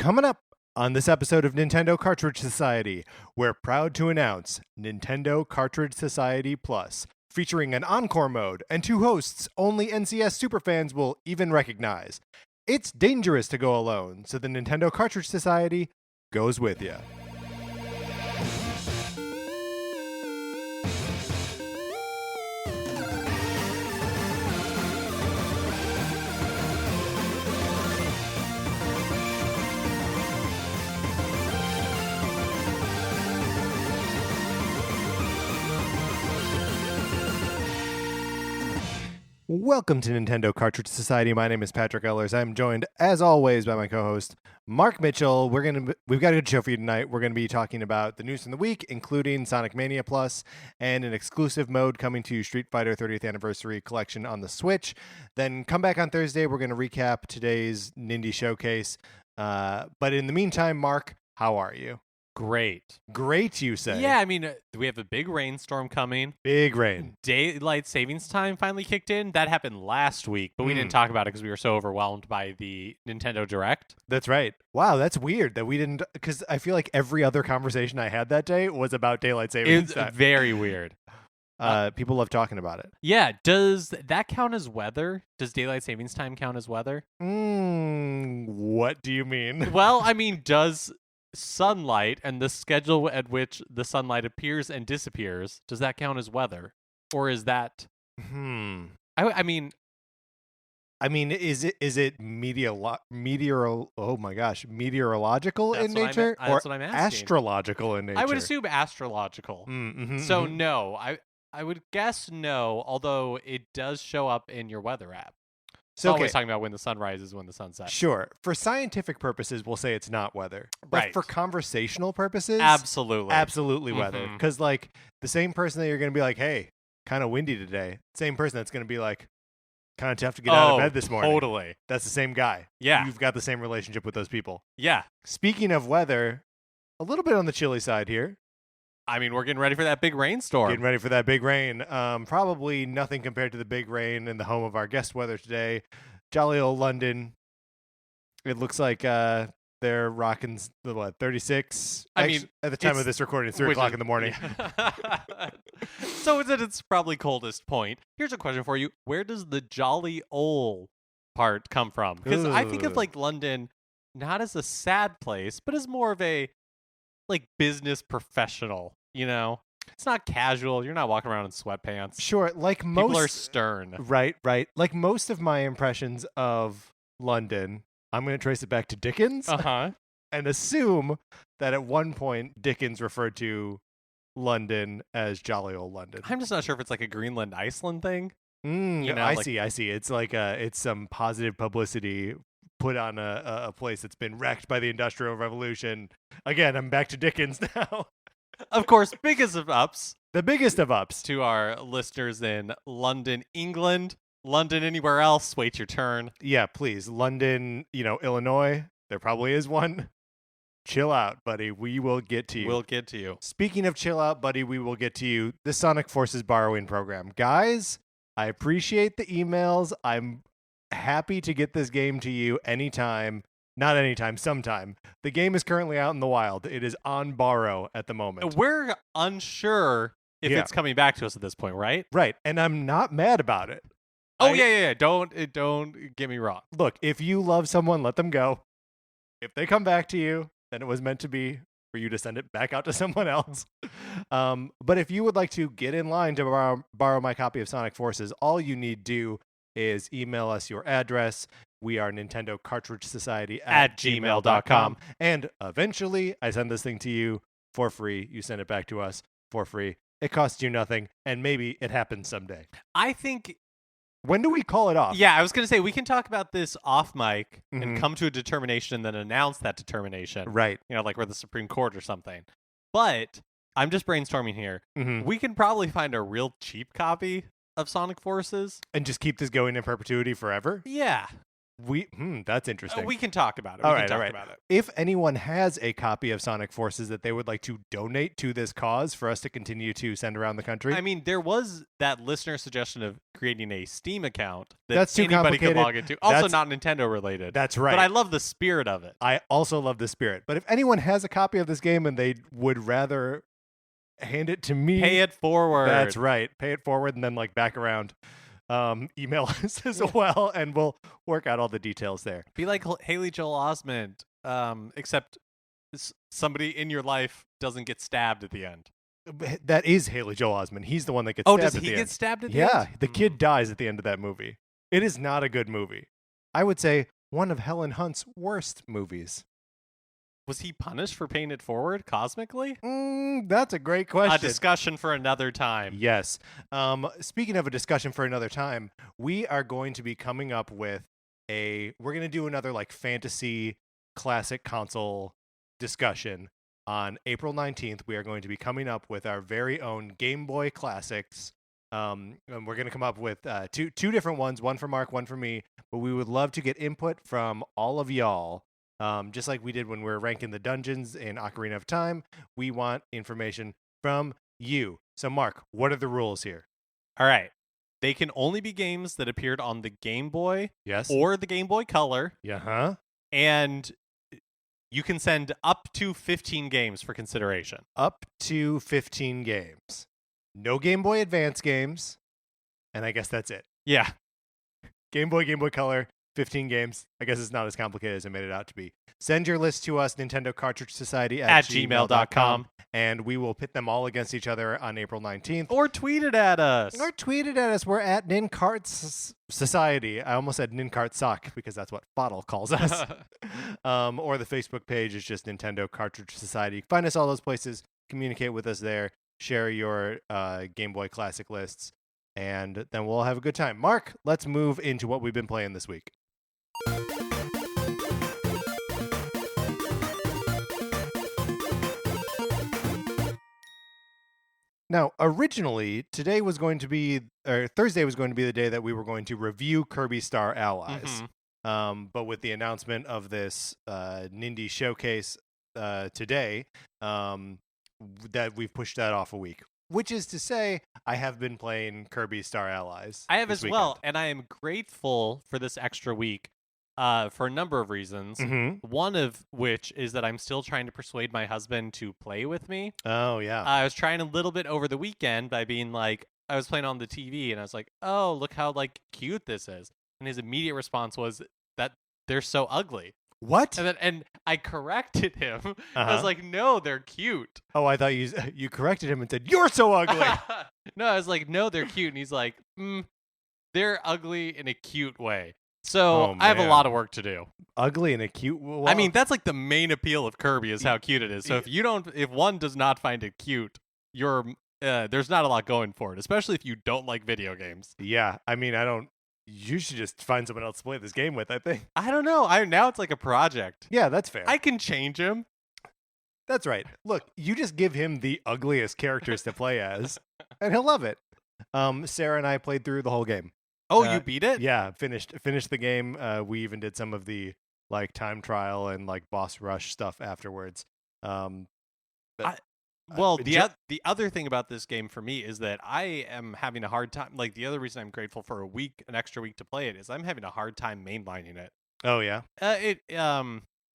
Coming up on this episode of Nintendo Cartridge Society, we're proud to announce Nintendo Cartridge Society Plus, featuring an encore mode and two hosts only NCS superfans will even recognize. It's dangerous to go alone, so the Nintendo Cartridge Society goes with you. Welcome to Nintendo Cartridge Society. My name is Patrick Ellers. I'm joined, as always, by my co-host Mark Mitchell. We've got a good show for you tonight. We're going to be talking about the news from the week, including Sonic Mania Plus and an exclusive mode coming to Street Fighter 30th Anniversary Collection on the Switch. Then come back on Thursday. We're going to recap today's Nindy Showcase. But in the meantime, Mark, how are you? Great, you say? Yeah, I mean, we have a big rainstorm coming. Big rain. Daylight savings time finally kicked in. That happened last week, but we didn't talk about it because we were so overwhelmed by the Nintendo Direct. That's right. Wow, that's weird that we didn't, because I feel like every other conversation I had that day was about daylight savings time. It's very weird. People love talking about it. Yeah, does that count as weather? Does daylight savings time count as weather? What do you mean? Well, I mean, does sunlight and the schedule at which the sunlight appears and disappears, does that count as weather? Or is that I mean, is it meteorological in nature that's or what I'm asking. astrological in nature? I would assume astrological. No, I would guess no, although it does show up in your weather app. So always talking about when the sun rises, when the sun sets. Sure. For scientific purposes, we'll say it's not weather. But Right. for conversational purposes, Absolutely weather. Because, like, the same person that you're going to be like, hey, kind of windy today, same person that's going to be like, kind of tough to get out of bed this morning. Totally. That's the same guy. Yeah. You've got the same relationship with those people. Yeah. Speaking of weather, a little bit on the chilly side here. I mean, we're getting ready for that big rainstorm. Getting ready for that big rain. Probably nothing compared to the big rain in the home of our guest weather today. Jolly old London. It looks like they're rocking, 36? I mean, at the time of this recording, it's 3 o'clock in the morning. Yeah. So it's at its probably coldest point. Here's a question for you. Where does the jolly old part come from? Because I think of, like, London not as a sad place, but as more of a, like, business professional, you know? It's not casual. You're not walking around in sweatpants. Sure, like most... People are stern. Right. Like most of my impressions of London, I'm going to trace it back to Dickens Uh-huh. and assume that at one point Dickens referred to London as jolly old London. I'm just not sure if it's like a Greenland, Iceland thing. I see. It's like it's some positive publicity put on a place that's been wrecked by the Industrial Revolution. Again, I'm back to Dickens now. Of course, biggest of ups. The biggest of ups. To our listeners in London, England, London, anywhere else, wait your turn. Yeah, please. London, Illinois, there probably is one. Chill out, buddy. We will get to you. We'll get to you. Speaking of chill out, buddy, we will get to you. The Sonic Forces borrowing program. Guys, I appreciate the emails. I'm happy to get this game to you anytime. Not anytime, sometime. The game is currently out in the wild. It is on borrow at the moment. We're unsure if it's coming back to us at this point, right? Right, and I'm not mad about it. Yeah. Don't get me wrong. Look, if you love someone, let them go. If they come back to you, then it was meant to be for you to send it back out to someone else. But if you would like to get in line to borrow my copy of Sonic Forces, all you need do is email us your address. We are Nintendo Cartridge Society at gmail.com. And eventually, I send this thing to you for free. You send it back to us for free. It costs you nothing, and maybe it happens someday. I think... When do we call it off? Yeah, I was going to say, we can talk about this off mic and come to a determination and then announce that determination. Right. Like we're the Supreme Court or something. But I'm just brainstorming here. We can probably find a real cheap copy of Sonic Forces. And just keep this going in perpetuity forever? Yeah. That's interesting. We can talk about it. All we right, can all talk right. about it. If anyone has a copy of Sonic Forces that they would like to donate to this cause for us to continue to send around the country, I mean, there was that listener suggestion of creating a Steam account that That's too anybody could complicated. log into. Also That's- not Nintendo related. that's right. But I love the spirit of it. I also love the spirit. But if anyone has a copy of this game and they would rather hand it to me, Pay it forward. That's right. Pay it forward and then like back around. Email us as well, and we'll work out all the details there. Be like Haley Joel Osment, except somebody in your life doesn't get stabbed at the end. That is Haley Joel Osment. He's the one that gets Oh, stabbed does at he the get end. stabbed at the Yeah, end? the kid dies at the end of that movie. It is not a good movie. I would say one of Helen Hunt's worst movies. Was he punished for paying it forward cosmically? That's a great question. A discussion for another time. Yes. Speaking of a discussion for another time, we are going to be coming up with we're going to do another like fantasy classic console discussion on April 19th. We are going to be coming up with our very own Game Boy classics. And we're going to come up with two different ones, one for Mark, one for me, but we would love to get input from all of y'all. Just like we did when we were ranking the dungeons in Ocarina of Time, we want information from you. So, Mark, what are the rules here? All right. They can only be games that appeared on the Game Boy Yes. or the Game Boy Color. Yeah. And you can send up to 15 games for consideration. Up to 15 games. No Game Boy Advance games. And I guess that's it. Yeah. Game Boy Color, 15 games. I guess it's not as complicated as I made it out to be. Send your list to us, Nintendo Cartridge Society at gmail.com. And we will pit them all against each other on April 19th. Or tweet it at us. Or tweet it at us. We're at Nincarts Society. I almost said Nincart Sock because that's what Bottle calls us. Or the Facebook page is just Nintendo Cartridge Society. Find us all those places. Communicate with us there. Share your Game Boy Classic lists. And then we'll have a good time. Mark, let's move into what we've been playing this week. Now, originally, Thursday was going to be the day that we were going to review Kirby Star Allies. But with the announcement of this Nindy showcase today, that we've pushed that off a week. Which is to say, I have been playing Kirby Star Allies. I have this as weekend. well, and I am grateful for this extra week for a number of reasons. One of which is that I'm still trying to persuade my husband to play with me. Oh, yeah. I was trying a little bit over the weekend by being like, I was playing on the TV, and I was like, oh, look how like cute this is. And his immediate response was that they're so ugly. What? And I corrected him. I was like, no, they're cute. Oh, I thought you corrected him and said, you're so ugly. No, I was like, no, they're cute. And he's like, they're ugly in a cute way. So I have a lot of work to do. Ugly in a cute way? I mean, that's like the main appeal of Kirby is how cute it is. So if one does not find it cute, there's not a lot going for it, especially if you don't like video games. Yeah. I mean, you should just find someone else to play this game with, I think. I don't know. Now it's like a project. Yeah, that's fair. I can change him. That's right. Look, you just give him the ugliest characters to play as, and he'll love it. Sarah and I played through the whole game. Oh, you beat it? Yeah, finished the game. We even did some of the like time trial and like boss rush stuff afterwards. Well, the other thing about this game for me is that I am having a hard time. Like the other reason I'm grateful for an extra week to play it is I'm having a hard time mainlining it. Oh yeah.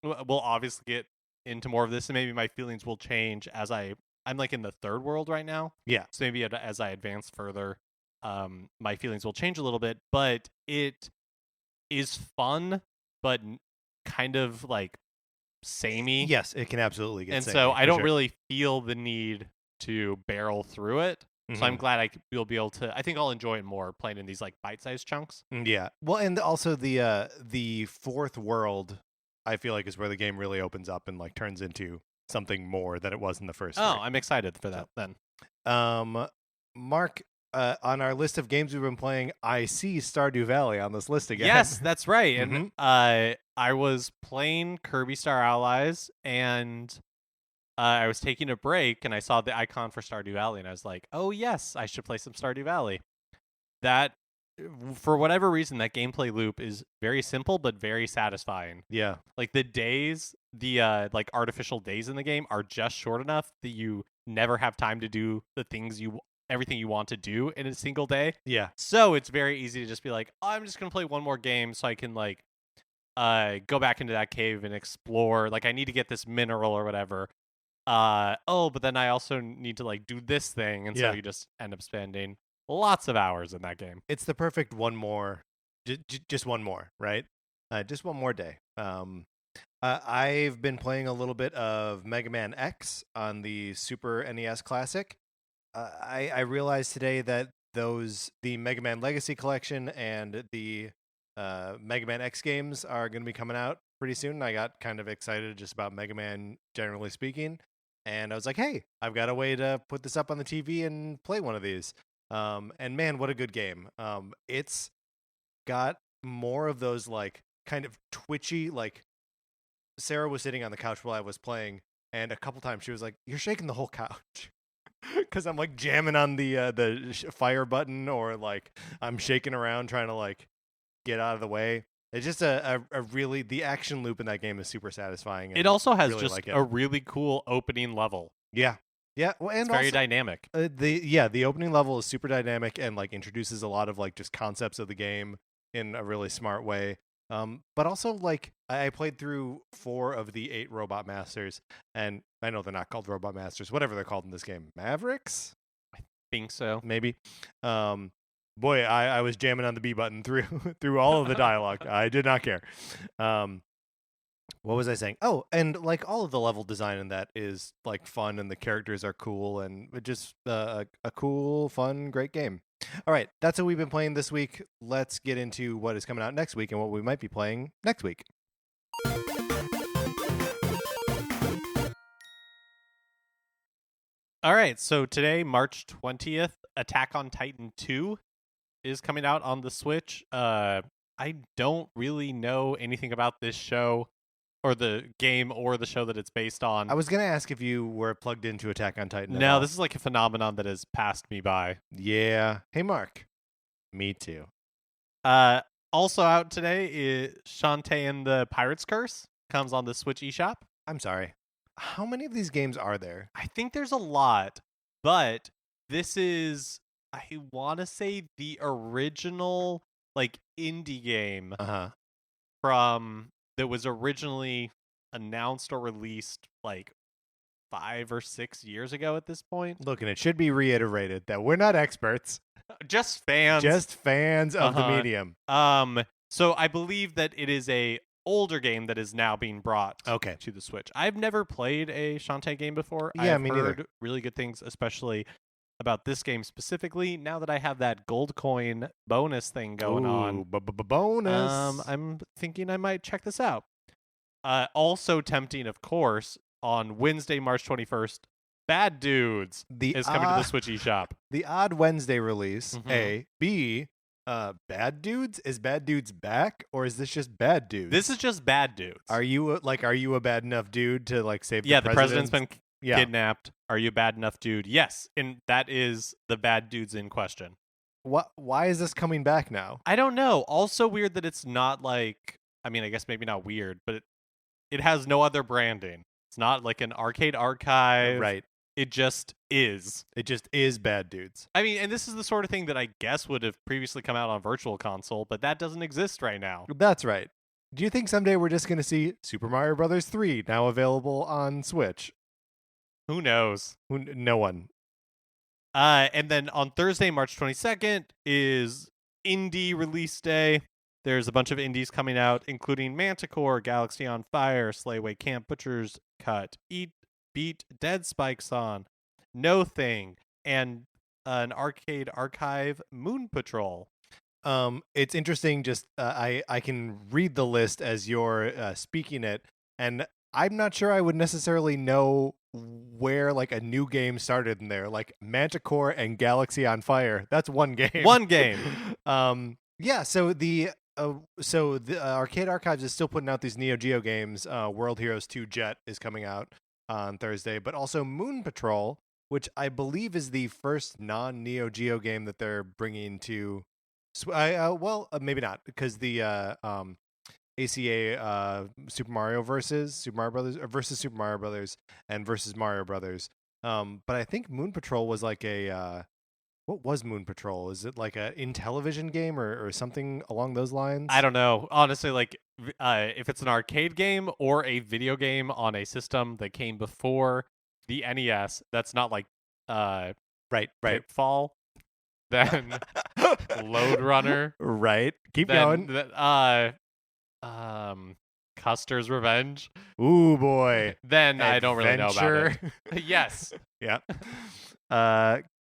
We'll obviously get into more of this, and maybe my feelings will change as I'm like in the third world right now. Yeah. So maybe as I advance further, my feelings will change a little bit. But it is fun, but kind of like samey. Yes, it can absolutely get and samey, so I don't sure. really feel the need to barrel through it. So I'm glad we'll be able to. I think I'll enjoy it more playing in these like bite-sized chunks. Yeah. Well, and also the fourth world, I feel like is where the game really opens up and like turns into something more than it was in the first. Oh, three. I'm excited for that then. Mark, on our list of games we've been playing, I see Stardew Valley on this list again. Yes, that's right. And I was playing Kirby Star Allies, and I was taking a break, and I saw the icon for Stardew Valley, and I was like, oh, yes, I should play some Stardew Valley. That for whatever reason, that gameplay loop is very simple but very satisfying. Yeah. Like the days, the like artificial days in the game are just short enough that you never have time to do the things everything you want to do in a single day. Yeah. So it's very easy to just be like, oh, I'm just gonna play one more game so I can like go back into that cave and explore. Like I need to get this mineral or whatever. But then I also need to like do this thing, and so Yeah. you just end up spending lots of hours in that game. It's the perfect one more, just one more, right? Just one more day. I've been playing a little bit of Mega Man X on the Super NES Classic. I realized today that the Mega Man Legacy Collection and the Mega Man X games are going to be coming out pretty soon. I got kind of excited just about Mega Man, generally speaking. And I was like, hey, I've got a way to put this up on the TV and play one of these. And man, what a good game. It's got more of those like kind of twitchy, like Sarah was sitting on the couch while I was playing, and a couple times she was like, you're shaking the whole couch. Because I'm like jamming on the fire button, or like I'm shaking around trying to like get out of the way. It's just a really, the action loop in that game is super satisfying. It also has really just like it. a really cool opening level. Yeah. Yeah, well, and It's very also, dynamic. the opening level is super dynamic and like introduces a lot of like just concepts of the game in a really smart way. But also like I played through 4 of the 8 Robot Masters, and I know they're not called Robot Masters, whatever they're called in this game, Mavericks, Think so. maybe. Boy, I was jamming on the B button through all of the dialogue. I did not care. What was I saying? Oh, and like all of the level design in that is like fun, and the characters are cool, and just a cool, fun, great game. All right, that's what we've been playing this week. Let's get into what is coming out next week and what we might be playing next week. All right, so today, March 20th, Attack on Titan 2 is coming out on the Switch. I don't really know anything about this show or the game or the show that it's based on. I was going to ask if you were plugged into Attack on Titan. No, this is like a phenomenon that has passed me by. Yeah. Hey, Mark. Me too. Also out today is Shantae and the Pirate's Curse. Comes on the Switch eShop. I'm sorry. How many of these games are there? I think there's a lot, but this is, I want to say, the original like indie game from that was originally announced or released like 5 or 6 years ago at this point. Look, and it should be reiterated that we're not experts. Just fans. Just fans of the medium. So I believe that it is a older game that is now being brought to the Switch. I've never played a Shantae game before. Yeah, I've me heard neither. really good things, especially about this game specifically. Now that I have that gold coin bonus thing going on, bonus. I'm thinking I might check this out. Also tempting, of course, on Wednesday, March 21st, Bad Dudes is coming to the Switch eShop. The odd Wednesday release. Mhm. A. B. Bad Dudes? Is Bad Dudes back, or is this just Bad Dudes? This is just Bad Dudes. Are you a bad enough dude to like save the the president's been kidnapped. Are you a bad enough dude? Yes, and that is the Bad Dudes in question. Why is this coming back now? I don't know. Also weird that it's not like, I mean, I guess maybe not weird, but it has no other branding. It's not like an arcade archive. Right. It just is. It just is Bad Dudes. I mean, and this is the sort of thing that I guess would have previously come out on Virtual Console, but that doesn't exist right now. That's right. Do you think someday we're just going to see Super Mario Brothers 3 now available on Switch? Who knows? No one. And then on Thursday, March 22nd is indie release day. There's a bunch of indies coming out, including Manticore, Galaxy on Fire, Slayway Camp, Butcher's Cut, Eat, Beat, Dead Spikes on, No Thing, and an arcade archive, Moon Patrol. It's interesting. Just I can read the list as you're speaking it, and I'm not sure I would necessarily know where like a new game started in there. Like Manticore and Galaxy on Fire. That's one game. One game. Yeah. So the Arcade Archives is still putting out these Neo Geo games. World Heroes 2 Jet is coming out on Thursday, but also Moon Patrol, which I believe is the first non-Neo Geo game that they're bringing to Maybe not, because the ACA Super Mario versus Super Mario Brothers versus Super Mario Brothers and versus Mario Brothers. But I think Moon Patrol was like a what was Moon Patrol? Is it like a Intellivision game or something along those lines? I don't know. Honestly, like if it's an arcade game or a video game on a system that came before the NES, that's not like right. Pitfall, then Load Runner, right. Keep then going. Custer's Revenge. Ooh boy. Then I don't really know about it. Yes. Yeah.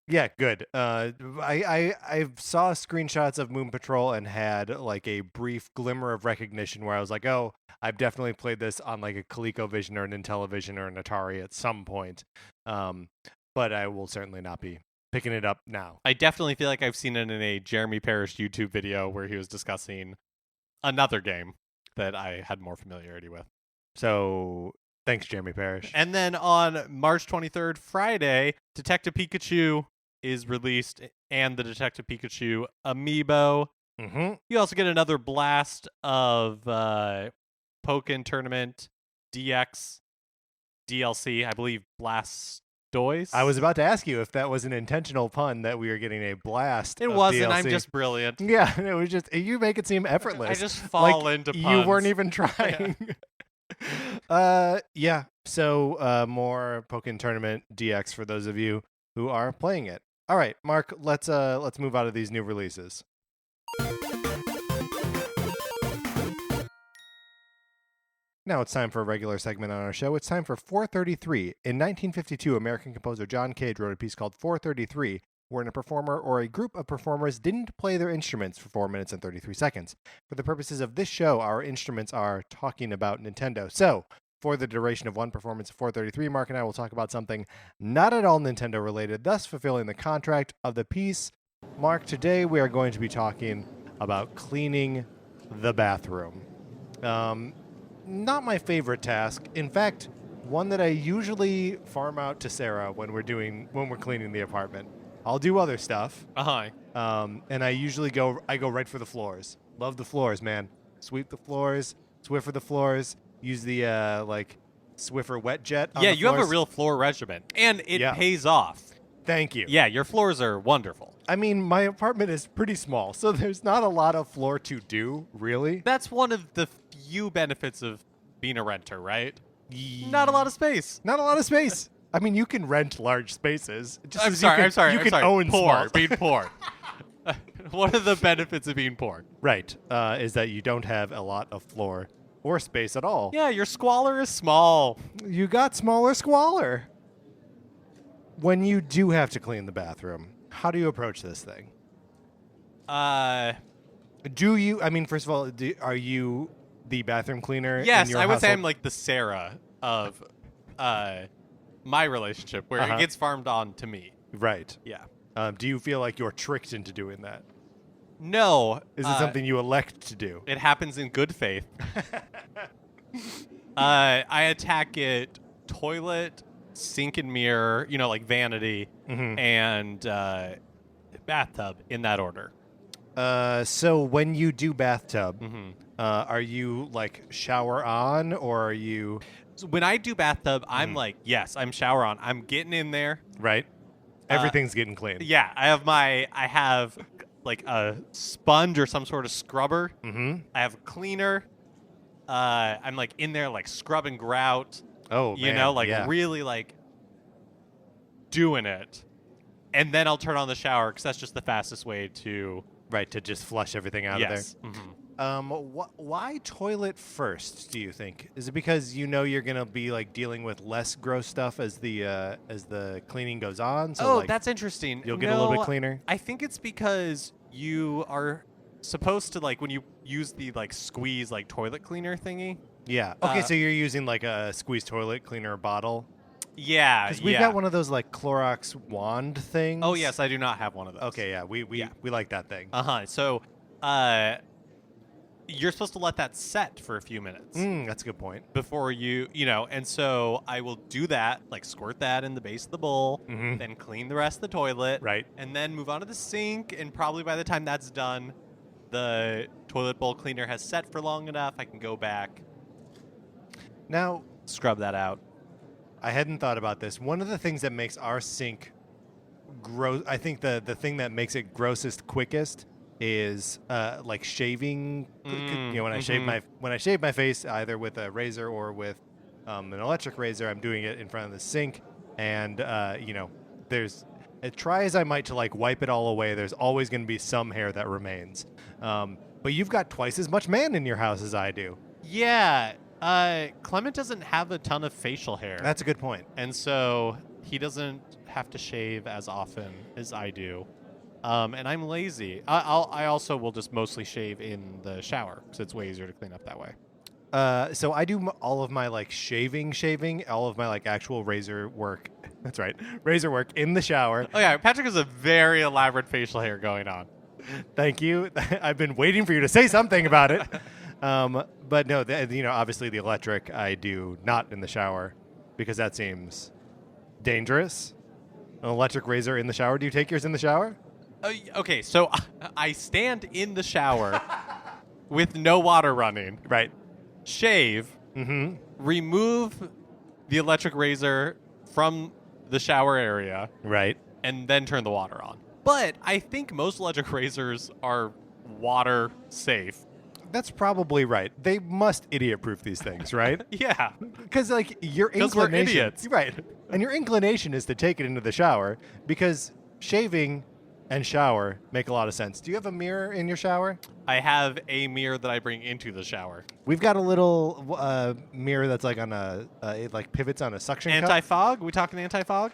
Yeah, good. I saw screenshots of Moon Patrol and had like a brief glimmer of recognition where I was like, oh, I've definitely played this on like a ColecoVision or an Intellivision or an Atari at some point. But I will certainly not be picking it up now. I definitely feel like I've seen it in a Jeremy Parrish YouTube video where he was discussing another game that I had more familiarity with. So thanks, Jeremy Parrish. And then on March 23rd, Friday, Detective Pikachu is released, and the Detective Pikachu amiibo. Mm-hmm. You also get another blast of Pokken Tournament DX DLC, I believe Blastoise. I was about to ask you if that was an intentional pun that we were getting a blast. It of wasn't. DLC. I'm just brilliant. Yeah, it was just you make it seem effortless. I just fall like into puns. You weren't even trying. Yeah. So more Pokken Tournament DX for those of you who are playing it. All right, Mark, let's move out of these new releases. Now it's time for a regular segment on our show. It's time for 433. In 1952, American composer John Cage wrote a piece called 433, wherein a performer or a group of performers didn't play their instruments for 4 minutes and 33 seconds. For the purposes of this show, our instruments are talking about Nintendo. So, for the duration of one performance of 433, Mark and I will talk about something not at all Nintendo related, thus fulfilling the contract of the piece. Mark, today we are going to be talking about cleaning the bathroom. Not my favorite task. In fact, one that I usually farm out to Sarah when we're cleaning the apartment. I'll do other stuff. And I usually go right for the floors. Love the floors, man. Sweep the floors, Swiffer the floors, use the Swiffer wet jet on the you have a floors. real floor regimen, and it pays off. Thank you. Yeah, your floors are wonderful. I mean, my apartment is pretty small, so there's not a lot of floor to do, really. That's one of the few benefits of being a renter, right? Not a lot of space. Not a lot of space. I mean, you can rent large spaces. I'm sorry. You can own poor, small. being poor. What are the benefits of being poor? Right, is that you don't have a lot of floor or space at all. Yeah, your squalor is small. You got smaller squalor. When you do have to clean the bathroom, how do you approach this thing? Do you? I mean, first of all, are you the bathroom cleaner? Yes, in your I would say household? I'm like the Sarah of my relationship, where it gets farmed on to me. Right. Yeah. Do you feel like you're tricked into doing that? No. Is it something you elect to do? It happens in good faith. I attack it toilet, sink and mirror, like vanity, and bathtub in that order. So when you do bathtub, are you like shower on, or are you? So when I do bathtub, I'm like, yes, I'm shower on. I'm getting in there. Right. Everything's getting clean. Yeah, I have like a sponge or some sort of scrubber. I have a cleaner. I'm like in there like scrubbing grout. Oh, man, really like doing it. And then I'll turn on the shower because that's just the fastest way to just flush everything out of there. Why toilet first, do you think? Is it because you're going to be like dealing with less gross stuff as the cleaning goes on? So, that's interesting. You'll get a little bit cleaner? I think it's because you are supposed to like when you use the like squeeze like toilet cleaner thingy. Yeah. Okay, so you're using like a squeeze toilet cleaner bottle? Yeah. Because we've got one of those like Clorox wand things. Oh, yes, I do not have one of those. Okay, yeah. We like that thing. So, you're supposed to let that set for a few minutes That's a good point. before and so I will do that, like squirt that in the base of the bowl, Mhm. then clean the rest of the toilet, Right. and then move on to the sink, and probably by the time that's done, the toilet bowl cleaner has set for long enough, I can go back, Now, scrub that out. I hadn't thought about this. One of the things that makes our sink gross, I think the thing that makes it grossest quickest is like shaving. When I shave my face either with a razor or with an electric razor, I'm doing it in front of the sink, and there's try as I might to like wipe it all away. There's always going to be some hair that remains. But you've got twice as much man in your house as I do. Yeah. Clement doesn't have a ton of facial hair. That's a good point. And so he doesn't have to shave as often as I do. And I'm lazy. I also will just mostly shave in the shower because it's way easier to clean up that way. So I do all of my like shaving, all of my like actual razor work. That's right, razor work in the shower. Oh yeah, Patrick has a very elaborate facial hair going on. Thank you. I've been waiting for you to say something about it. But no, obviously the electric I do not in the shower because that seems dangerous. An electric razor in the shower. Do you take yours in the shower? Okay, so I stand in the shower with no water running. Right. Shave. Mm-hmm. Remove the electric razor from the shower area. Right. And then turn the water on. But I think most electric razors are water safe. That's probably right. They must idiot-proof these things, right? Yeah. Because like your inclination, we're idiots. Right? And your inclination is to take it into the shower because shaving and shower make a lot of sense. Do you have a mirror in your shower? I have a mirror that I bring into the shower. We've got a little mirror that's like on it like pivots on a suction cup. Anti-fog? We talking anti-fog?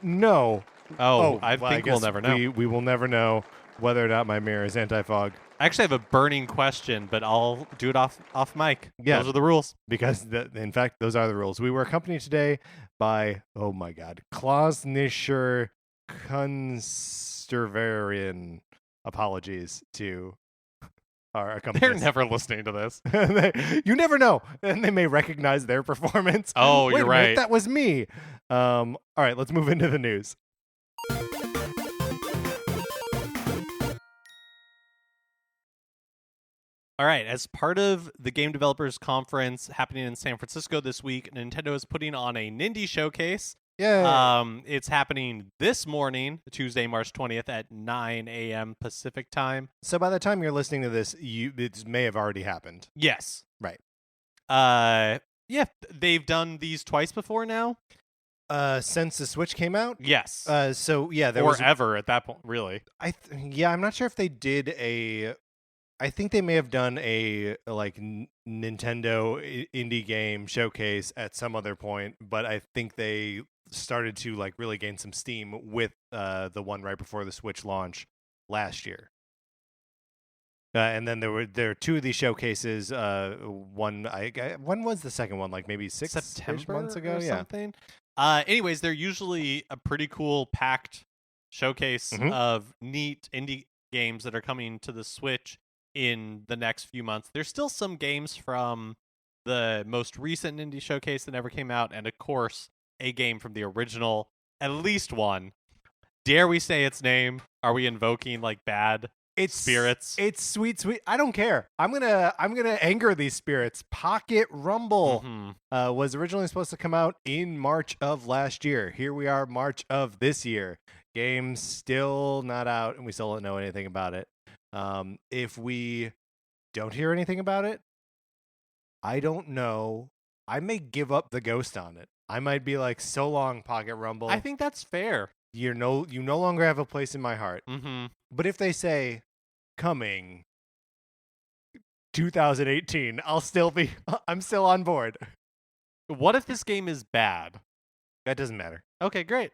No. I think we'll never know. We will never know whether or not my mirror is anti-fog. I actually have a burning question, but I'll do it off mic. Yeah. Those are the rules. Because, in fact, those are the rules. We were accompanied today by, oh my God, Klausnischer Conservarian. Apologies to our accompanist. They're never listening to this. You never know. And they may recognize their performance. Oh, Wait you're a minute, right. that was me. All right, let's move into the news. All right, as part of the Game Developers Conference happening in San Francisco this week, Nintendo is putting on a Nindy showcase. Yeah. It's happening this morning, Tuesday, March 20th at 9 a.m. Pacific time. So by the time you're listening to this, it may have already happened. Yes. Right. Yeah, they've done these twice before now. Since the Switch came out? Yes. So yeah, there or was ever at that point, really. I'm not sure if they did a. I think they may have done a like Nintendo indie game showcase at some other point, but I think they started to like really gain some steam with the one right before the Switch launch last year. And then there were two of these showcases. When was the second one? Like maybe September months ago, or something. Anyways, they're usually a pretty cool packed showcase of neat indie games that are coming to the Switch in the next few months. There's still some games from the most recent indie showcase that never came out, and of course, a game from the original, at least one. Dare we say its name? Are we invoking like bad spirits? It's sweet. I don't care. I'm gonna anger these spirits. Pocket Rumble was originally supposed to come out in March of last year. Here we are, March of this year. Game's still not out, and we still don't know anything about it. If we don't hear anything about it, I don't know. I may give up the ghost on it. I might be like, so long, Pocket Rumble. I think that's fair. You no longer have a place in my heart. Mm-hmm. But if they say coming 2018, I'm still on board. What if this game is bad? That doesn't matter. Okay, great.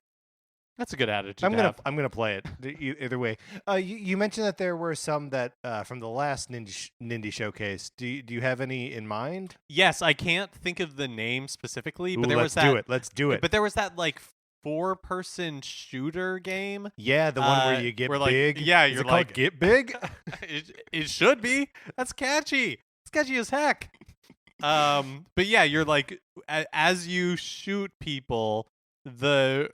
That's a good attitude. I'm gonna play it either way. You mentioned that there were some that from the last Nindy showcase. Do you have any in mind? Yes, I can't think of the name specifically, but Let's do it. But there was that like 4-person shooter game. Yeah, the one where you get big. Yeah, Is you're it called Get Big. It should be. That's catchy. sketchy as heck. But yeah, you're like, as you shoot people, the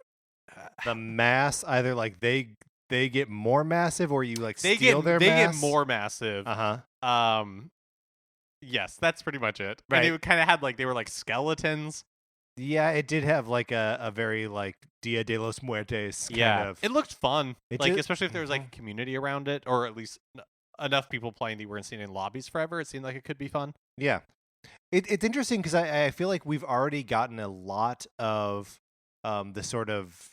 mass either like they get more massive, or you like steal their they mass. get more massive. Yes, that's pretty much it. Right. And it kind of had like they were like skeletons. Yeah, it did have like a very like Dia de los Muertos kind of. It looked fun. It like did- especially if there was like a community around it, or at least enough people playing that you weren't seeing in lobbies forever. It seemed like it could be fun. Yeah. It's interesting because I feel like we've already gotten a lot of the sort of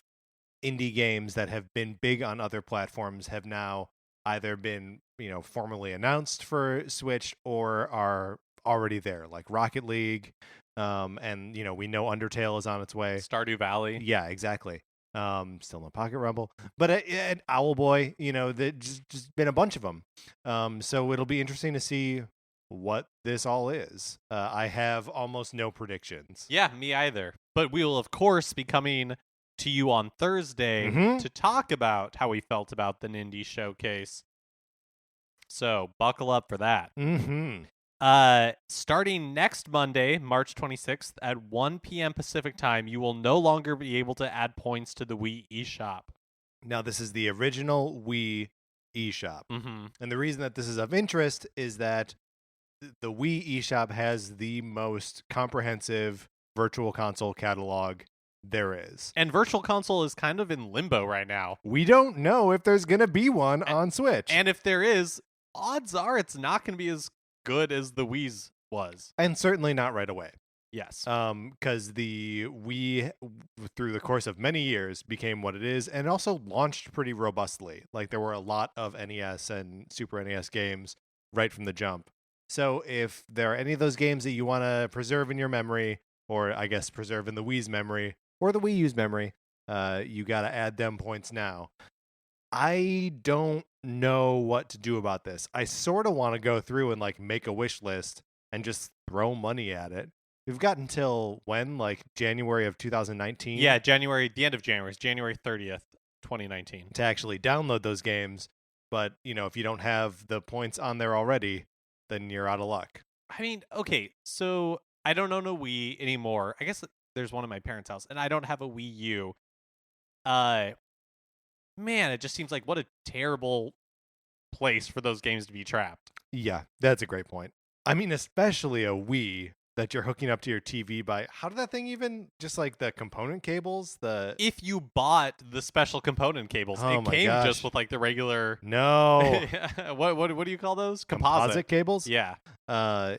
indie games that have been big on other platforms have now either been, formally announced for Switch or are already there, like Rocket League, and we know Undertale is on its way. Stardew Valley. Yeah, exactly. Still no Pocket Rumble, but and Owlboy, that just been a bunch of them. So it'll be interesting to see what this all is. I have almost no predictions. Yeah, me either. But we will, of course, be coming to you on Thursday to talk about how we felt about the Nindy Showcase. So buckle up for that. Starting next Monday, March 26th at 1 p.m. Pacific time, you will no longer be able to add points to the Wii eShop. Now, this is the original Wii eShop. And the reason that this is of interest is that the Wii eShop has the most comprehensive virtual console catalog there is. And Virtual Console is kind of in limbo right now. We don't know if there's going to be one on Switch. And if there is, odds are it's not going to be as good as the Wii's was. And certainly not right away. Yes. Because the Wii, through the course of many years, became what it is, and also launched pretty robustly. Like, there were a lot of NES and Super NES games right from the jump. So if there are any of those games that you want to preserve in your memory, or I guess preserve in the Wii's memory, or the Wii U's memory, you got to add them points now. I don't know what to do about this. I sort of want to go through and like make a wish list and just throw money at it. We've got until when? Like January of 2019? Yeah, the end of January. It's January 30th, 2019. To actually download those games. But, if you don't have the points on there already, then you're out of luck. I mean, okay, so I don't own a Wii anymore. I guess there's one in my parents' house, and I don't have a Wii U. Man, it just seems like what a terrible place for those games to be trapped. Yeah, that's a great point. I mean, especially a Wii that you're hooking up to your TV by, how did that thing even, just like the component cables? If you bought the special component cables, it came just with like the regular... No. What do you call those? Composite cables? Yeah. Yeah.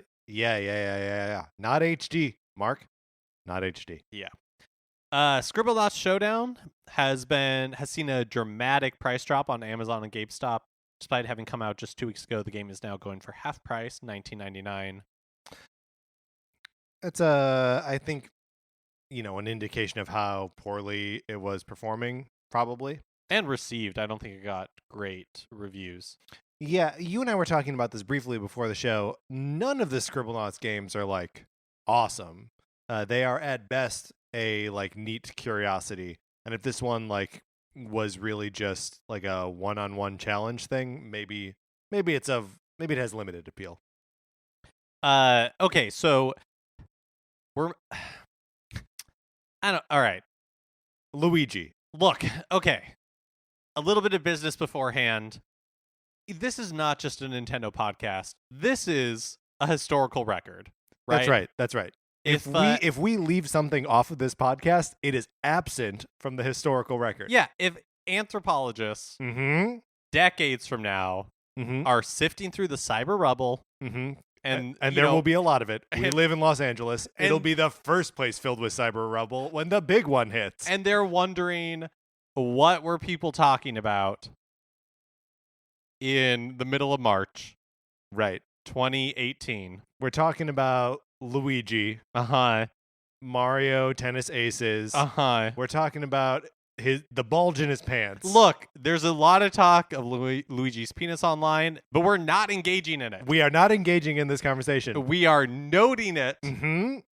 Not HD, Mark. Not HD. Yeah. Scribblenauts Showdown has seen a dramatic price drop on Amazon and GameStop. Despite having come out just 2 weeks ago, the game is now going for half price, $19.99. It's I think, an indication of how poorly it was performing, probably. And received. I don't think it got great reviews. Yeah, you and I were talking about this briefly before the show. None of the Scribblenauts games are like awesome. They are at best a like neat curiosity. And if this one like was really just like a one-on-one challenge thing, maybe it has limited appeal. Okay, so all right. Luigi. Look, okay. A little bit of business beforehand. This is not just a Nintendo podcast. This is a historical record. Right? That's right. If we leave something off of this podcast, it is absent from the historical record. Yeah, if anthropologists decades from now are sifting through the cyber rubble, and there will be a lot of it. We live in Los Angeles. It'll be the first place filled with cyber rubble when the big one hits. And they're wondering, what were people talking about in the middle of March? Right. 2018. We're talking about Luigi. Mario Tennis Aces. We're talking about the bulge in his pants. Look, there's a lot of talk of Luigi's penis online, but we're not engaging in it. We are not engaging in this conversation. We are noting it and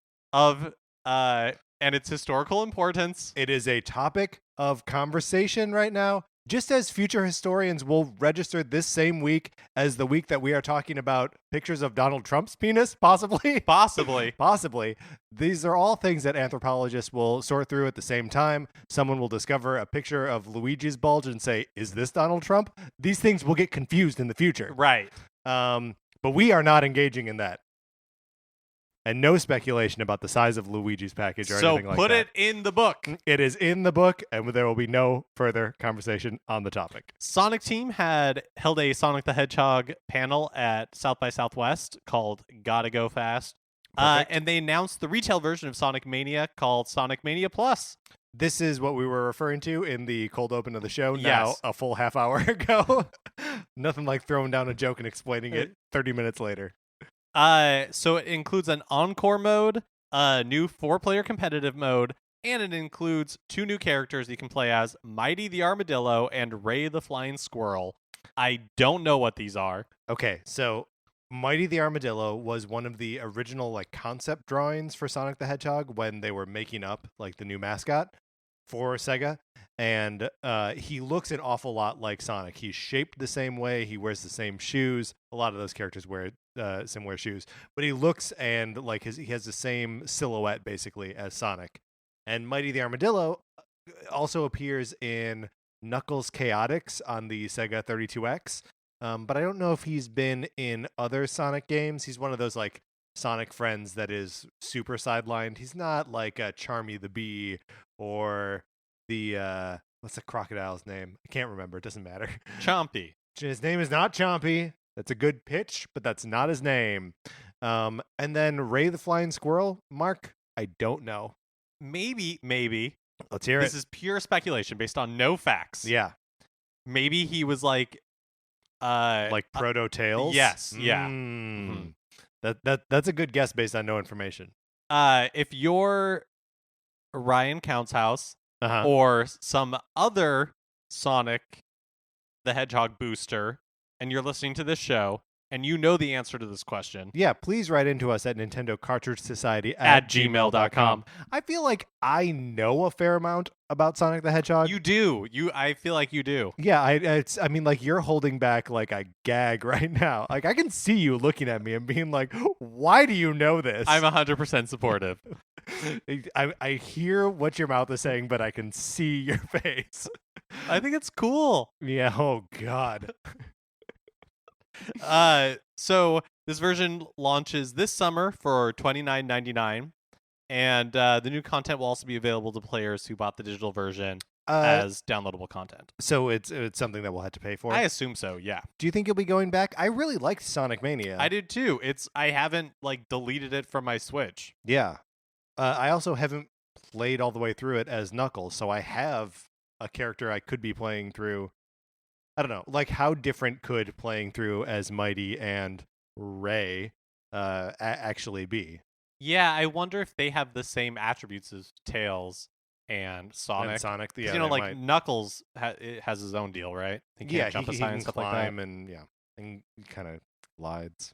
its historical importance. It is a topic of conversation right now, Just as future historians will register this same week as the week that we are talking about pictures of Donald Trump's penis, possibly. Possibly. These are all things that anthropologists will sort through at the same time. Someone will discover a picture of Luigi's bulge and say, is this Donald Trump? These things will get confused in the future. Right. But we are not engaging in that. And no speculation about the size of Luigi's package or anything like that. So put it in the book. It is in the book, and there will be no further conversation on the topic. Sonic Team had held a Sonic the Hedgehog panel at South by Southwest called Gotta Go Fast. And they announced the retail version of Sonic Mania called Sonic Mania Plus. This is what we were referring to in the cold open of the show Yes. now a full half hour ago. Nothing like throwing down a joke and explaining it 30 minutes later. So it includes an encore mode, a new 4-player competitive mode, and it includes 2 new characters you can play as, Mighty the Armadillo and Ray the Flying Squirrel. I don't know what these are. Okay, so Mighty the Armadillo was one of the original like concept drawings for Sonic the Hedgehog when they were making up like the new mascot for Sega, and he looks an awful lot like Sonic. He's shaped the same way. He wears the same shoes. A lot of those characters wear similar shoes, but he looks and like he has the same silhouette basically as Sonic. And Mighty the Armadillo also appears in Knuckles Chaotix on the Sega 32X, but I don't know if he's been in other Sonic games. He's one of those like Sonic friends that is super sidelined. He's not like Charmy the Bee or the what's the crocodile's name? I can't remember. It doesn't matter. Chompy. His name is not Chompy. That's a good pitch, but that's not his name. And then Ray the Flying Squirrel, Mark, I don't know. Maybe. Let's hear This is pure speculation based on no facts. Yeah. Maybe he was like Proto Tails? Yes, yeah. Mm. That's a good guess based on no information. If you're Ryan Count's house or some other Sonic the Hedgehog booster, and you're listening to this show, and you know the answer to this question, yeah, please write into us at Nintendo Cartridge Society at gmail.com. I feel like I know a fair amount about Sonic the Hedgehog. You do. I feel like you do. Yeah, I mean, like, you're holding back like a gag right now. Like, I can see you looking at me and being like, why do you know this? I'm 100% supportive. I hear what your mouth is saying, but I can see your face. I think it's cool. Yeah, oh God. So this version launches this summer for $29.99, and the new content will also be available to players who bought the digital version as downloadable content. So it's something that we'll have to pay for? I assume so, yeah. Do you think you'll be going back? I really liked Sonic Mania. I did too. I haven't like deleted it from my Switch. Yeah. I also haven't played all the way through it as Knuckles, so I have a character I could be playing through. I don't know, like how different could playing through as Mighty and Ray actually be? Yeah, I wonder if they have the same attributes as Tails and Sonic. Yeah, you know, like Knuckles has his own deal, right? He can't jump aside and stuff like that. And he kind of glides.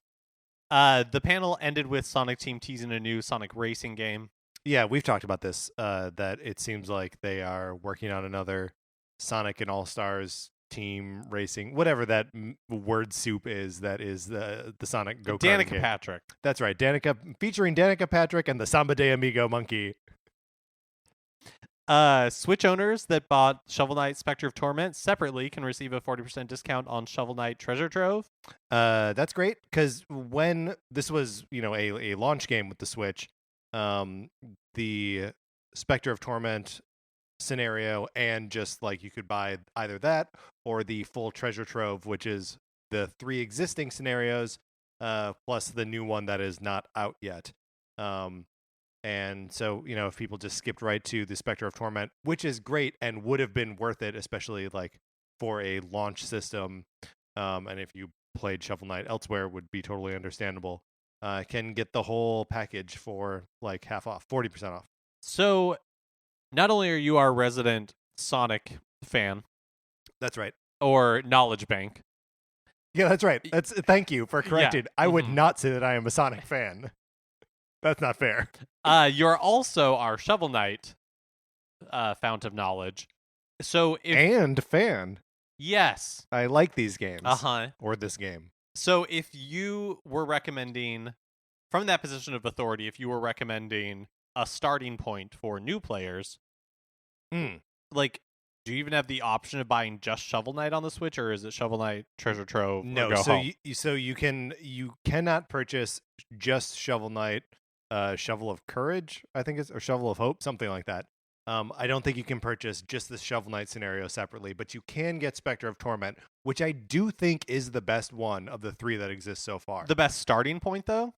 The panel ended with Sonic Team teasing a new Sonic racing game. Yeah, we've talked about this, that it seems like they are working on another Sonic and All-Stars team racing, whatever that word soup is, that is the Sonic go-kart Danica game. Patrick. That's right, featuring Danica Patrick and the Samba de Amigo monkey. Switch owners that bought Shovel Knight Spectre of Torment separately can receive a 40% discount on Shovel Knight Treasure Trove. That's great, because when this was, a launch game with the Switch, the Spectre of Torment scenario, and just like you could buy either that or the full Treasure Trove, which is the 3 existing scenarios plus the new one that is not out yet. And so, if people just skipped right to the Spectre of Torment, which is great and would have been worth it, especially like for a launch system, and if you played Shovel Knight elsewhere, would be totally understandable, can get the whole package for like half off, 40% off. So not only are you our resident Sonic fan, that's right, or knowledge bank. Yeah, that's right. Thank you for correcting. Yeah. I would not say that I am a Sonic fan. That's not fair. You're also our Shovel Knight fount of knowledge. So if and fan. yes, I like these games. uh-huh. Or this game. So if you were recommending from that position of authority, if you were recommending a starting point for new players, like, do you even have the option of buying just Shovel Knight on the Switch, or is it Shovel Knight, Treasure Trove, No, or go home? you cannot purchase just Shovel Knight, Shovel of Courage, I think it's, or Shovel of Hope, something like that. I don't think you can purchase just the Shovel Knight scenario separately, but you can get Spectre of Torment, which I do think is the best one of the three that exist so far. The best starting point, though?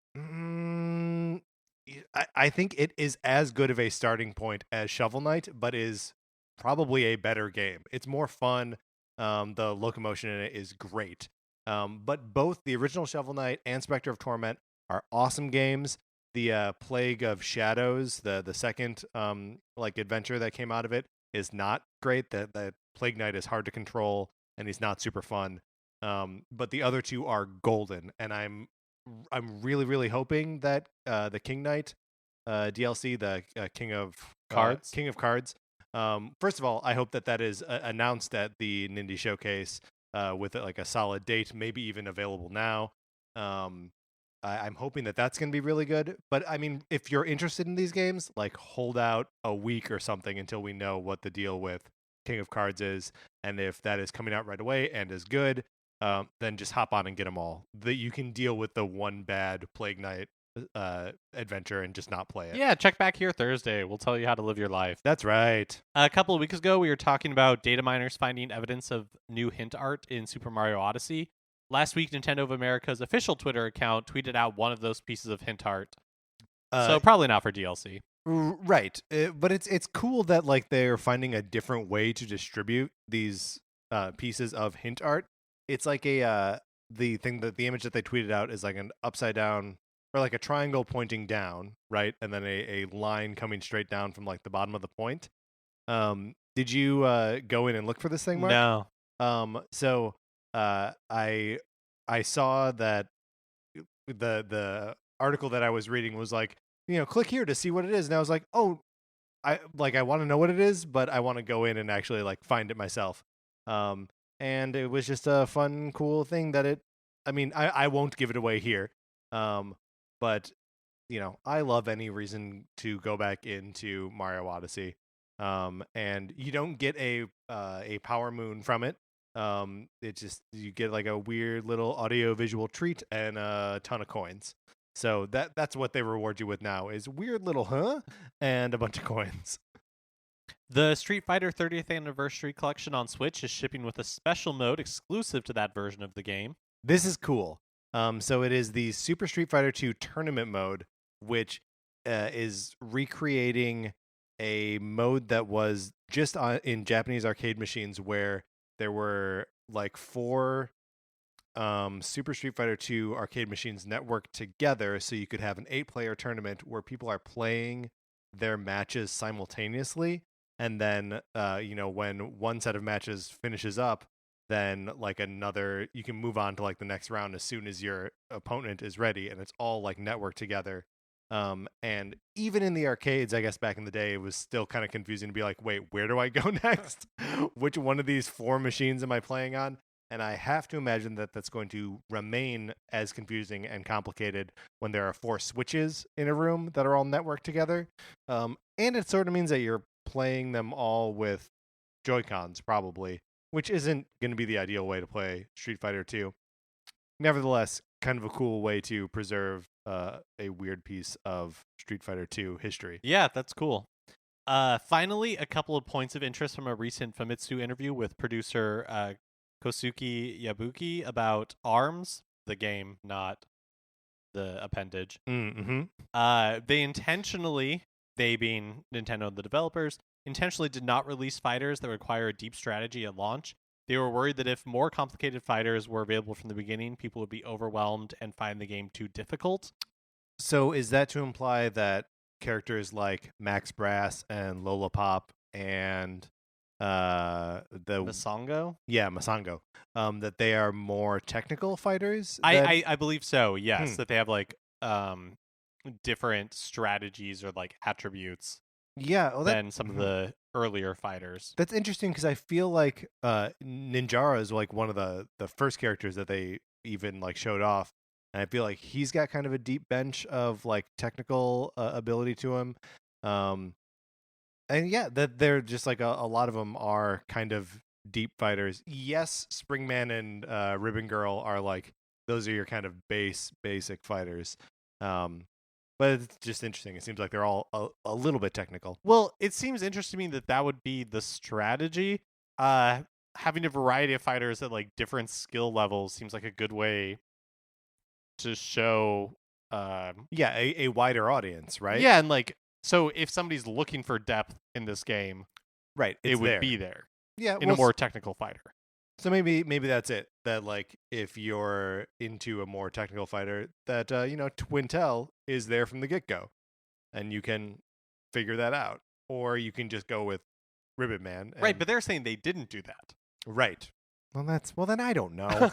I think it is as good of a starting point as Shovel Knight, but is probably a better game. It's more fun. The locomotion in it is great. But both the original Shovel Knight and Spectre of Torment are awesome games. The Plague of Shadows, the second adventure that came out of it, is not great. The Plague Knight is hard to control and he's not super fun. But the other two are golden, and I'm really, really hoping that the King Knight DLC, the King of Cards, first of all, I hope that is announced at the Nindy Showcase with like a solid date, maybe even available now. I'm hoping that that's going to be really good. But I mean, if you're interested in these games, like hold out a week or something until we know what the deal with King of Cards is, and if that is coming out right away and is good, then just hop on and get them all. That you can deal with the one bad Plague Knight adventure and just not play it. Yeah, check back here Thursday. We'll tell you how to live your life. That's right. A couple of weeks ago, we were talking about data miners finding evidence of new hint art in Super Mario Odyssey. Last week, Nintendo of America's official Twitter account tweeted out one of those pieces of hint art. So probably not for DLC. Right. But it's cool that like they're finding a different way to distribute these pieces of hint art. It's like the image that they tweeted out is like an upside down, or like a triangle pointing down, right? And then a line coming straight down from like the bottom of the point. Did you go in and look for this thing, Mark? No. So I saw that the article that I was reading was like, click here to see what it is, and I was like, oh, I want to know what it is, but I want to go in and actually like find it myself. And it was just a fun, cool thing that I won't give it away here. But I love any reason to go back into Mario Odyssey. And you don't get a power moon from it. It's just, you get like a weird little audio visual treat and a ton of coins. So that's what they reward you with now, is weird little and a bunch of coins. The Street Fighter 30th Anniversary Collection on Switch is shipping with a special mode exclusive to that version of the game. This is cool. So it is the Super Street Fighter 2 Tournament mode, which is recreating a mode that was just in Japanese arcade machines, where there were like 4 Super Street Fighter 2 arcade machines networked together, so you could have an 8-player tournament where people are playing their matches simultaneously. And then, when one set of matches finishes up, then like another, you can move on to like the next round as soon as your opponent is ready, and it's all like networked together. And even in the arcades, I guess back in the day, it was still kind of confusing to be like, wait, where do I go next? Which one of these 4 machines am I playing on? And I have to imagine that that's going to remain as confusing and complicated when there are 4 switches in a room that are all networked together. And it sort of means that you're playing them all with Joy-Cons, probably, which isn't going to be the ideal way to play Street Fighter 2. Nevertheless, kind of a cool way to preserve a weird piece of Street Fighter 2 history. Yeah, that's cool. Finally, a couple of points of interest from a recent Famitsu interview with producer Kosuke Yabuki about ARMS, the game, not the appendage. Mm-hmm. They being Nintendo and the developers, intentionally did not release fighters that require a deep strategy at launch. They were worried that if more complicated fighters were available from the beginning, people would be overwhelmed and find the game too difficult. So is that to imply that characters like Max Brass and Lola Pop and the Masango? Yeah, Masango. That they are more technical fighters? I believe so, yes. That they have like different strategies or like attributes. Yeah, well, than some of the earlier fighters. That's interesting because I feel like Ninjara is like one of the first characters that they even like showed off, and I feel like he's got kind of a deep bench of like technical ability to him. And yeah, that they're just like a lot of them are kind of deep fighters. Yes, Springman and Ribbon Girl are like those are your kind of basic fighters. But it's just interesting. It seems like they're all a little bit technical. Well, it seems interesting to me that would be the strategy. Having a variety of fighters at like different skill levels seems like a good way to show. Yeah, a wider audience, right? Yeah, and like so, if somebody's looking for depth in this game, right, it would be there. Yeah, in a more technical fighter. So maybe that's it. That like if you're into a more technical fighter, that Twintel is there from the get go, and you can figure that out, or you can just go with Ribbon Man. Right, but they're saying they didn't do that. Right. Well, then I don't know.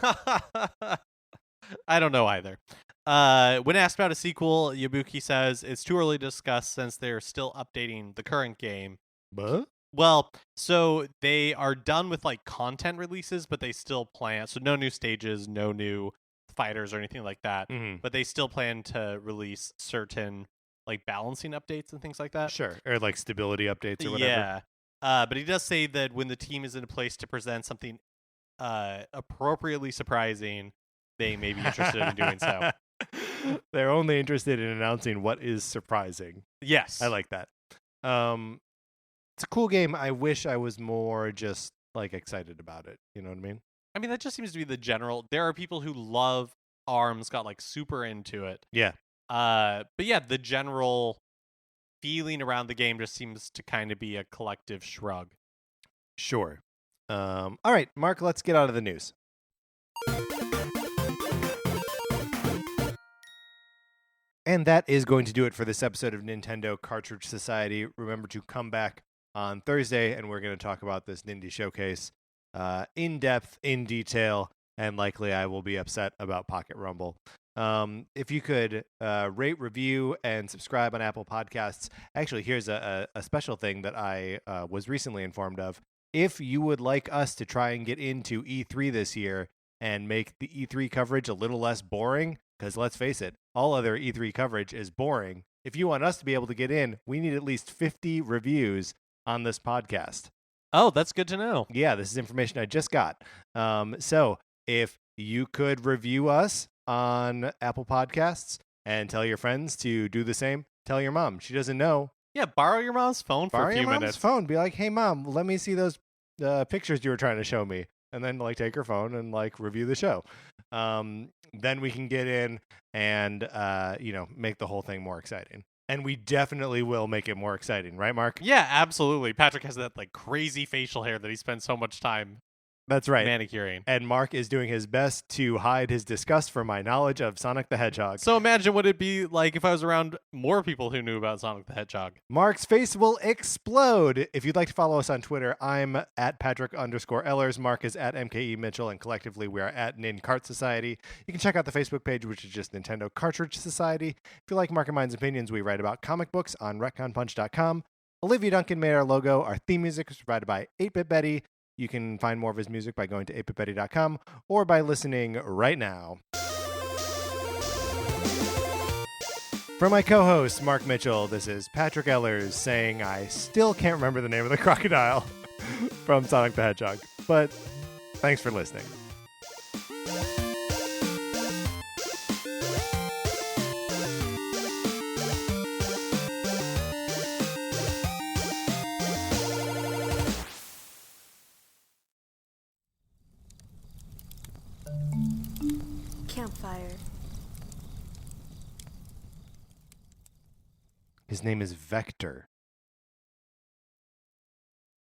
I don't know either. When asked about a sequel, Yabuki says it's too early to discuss since they're still updating the current game. But? Well, so they are done with like content releases, but they still plan. So no new stages, no new fighters or anything like that. Mm-hmm. But they still plan to release certain like balancing updates and things like that. Sure, or like stability updates or whatever. Yeah. But he does say that when the team is in a place to present something appropriately surprising, they may be interested in doing so. They're only interested in announcing what is surprising. Yes. I like that. It's a cool game. I wish I was more just like excited about it. You know what I mean? I mean, that just seems to be the general. There are people who love ARMS, got like super into it. Yeah. But yeah, the general feeling around the game just seems to kind of be a collective shrug. Sure. All right, Mark, let's get out of the news. And that is going to do it for this episode of Nintendo Cartridge Society. Remember to come back on Thursday, and we're going to talk about this Nindy Showcase in depth, in detail, and likely I will be upset about Pocket Rumble. If you could rate, review, and subscribe on Apple Podcasts. Actually, here's a special thing that I was recently informed of. If you would like us to try and get into E3 this year and make the E3 coverage a little less boring, because let's face it, all other E3 coverage is boring. If you want us to be able to get in, we need at least 50 reviews on this podcast. Oh, that's good to know. Yeah, this is information I just got. So if you could review us on Apple Podcasts and tell your friends to do the same, tell your mom. She doesn't know. Yeah, borrow your mom's phone for a few minutes. Phone. Be like, hey, Mom, let me see those pictures you were trying to show me. And then like take her phone and like review the show. Then we can get in and make the whole thing more exciting. And we definitely will make it more exciting, right, Mark? Yeah, absolutely. Patrick has that like crazy facial hair that he spends so much time That's right. manicuring. And Mark is doing his best to hide his disgust for my knowledge of Sonic the Hedgehog. So imagine what it'd be like if I was around more people who knew about Sonic the Hedgehog. Mark's face will explode. If you'd like to follow us on Twitter, I'm at Patrick_Ellers. Mark is at MKE Mitchell, and collectively we are at Nin Cart Society. You can check out the Facebook page, which is just Nintendo Cartridge Society. If you like Mark and Mine's opinions, we write about comic books on retconpunch.com. Olivia Duncan made our logo. Our theme music is provided by 8-Bit Betty. You can find more of his music by going to 8bitbetty.com or by listening right now. For my co-host, Mark Mitchell, this is Patrick Ellers saying I still can't remember the name of the crocodile from Sonic the Hedgehog. But thanks for listening. Campfire. His name is Vector.